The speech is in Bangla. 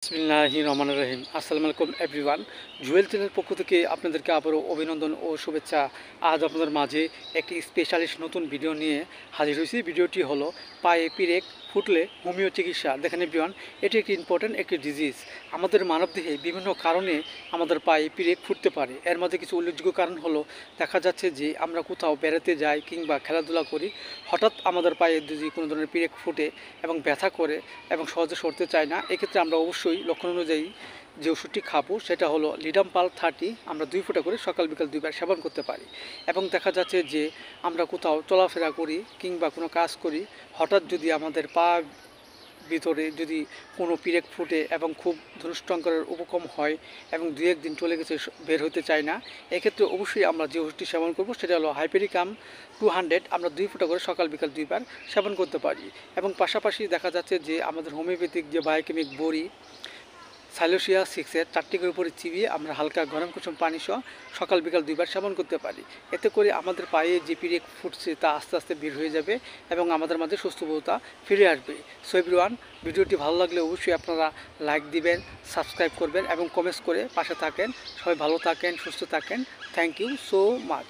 বিসমিল্লাহির রহমানির রহিম। আসসালামু আলাইকুম এভরিওয়ান। জুয়েল চ্যানেলের পক্ষ থেকে আপনাদেরকে আবারও অভিনন্দন ও শুভেচ্ছা। আজ আপনাদের মাঝে একটি স্পেশালিস্ট নতুন ভিডিও নিয়ে হাজির হয়েছি। ভিডিওটি হলো পায়ে পিরেক ফুটলে হোমিও চিকিৎসা। দেখেন এভরিওয়ান, এটি একটি ইম্পর্ট্যান্ট একটি ডিজিজ। আমাদের মানবদেহে বিভিন্ন কারণে আমাদের পায়ে পিরেক ফুটতে পারে। এর মধ্যে কিছু উল্লেখযোগ্য কারণ হলো, দেখা যাচ্ছে যে আমরা কোথাও বেড়াতে যাই কিংবা খেলাধুলা করি, হঠাৎ আমাদের পায়ে যদি কোনো ধরনের পিরেক ফুটে এবং ব্যথা করে এবং সহজে সরতে চায় না, এক্ষেত্রে আমরা অবশ্যই লক্ষণ অনুযায়ী যে ওষুধটি খাবো সেটা হলো লিডাম্পাল 30। আমরা 2 ফোঁটা করে সকাল বিকাল 2 বার সেবন করতে পারি। এবং দেখা যাচ্ছে যে আমরা কোথাও চলাফেরা করি কিংবা কোনো কাজ করি, হঠাৎ যদি আমাদের পা ভিতরে যদি কোনো পিরেক ফুটে এবং খুব ধনুষ্টঙ্করের উপকম হয় এবং 2-1 দিন চলে গেছে বের হতে চায় না, এক্ষেত্রে অবশ্যই আমরা যে ওষুধটি সেবন করব সেটা হলো হাইপেরিকাম 200। আমরা 2 ফোঁটা করে সকাল বিকাল 2 বার সেবন করতে পারি। এবং পাশাপাশি দেখা যাচ্ছে যে আমাদের হোমিওপ্যাথিক যে বায়োকেমিক বড়ি সাইলোসিয়া 6-এর 4টি করে উপরে চিবিয়ে আমরা হালকা গরম কুসুম পানি সহ সকাল বিকাল 2 বার সেবন করতে পারি। এতে করে আমাদের পায়ে যে পিরেক ফুটছে তা আস্তে আস্তে বের হয়ে যাবে এবং আমাদের মাঝে সুস্থবোধতা ফিরে আসবে। সো এভরিওয়ান, ভিডিওটি ভালো লাগলে অবশ্যই আপনারা লাইক দিবেন, সাবস্ক্রাইব করবেন এবং কমেন্টস করে পাশে থাকেন। সবাই ভালো থাকেন, সুস্থ থাকেন। Thank you so much.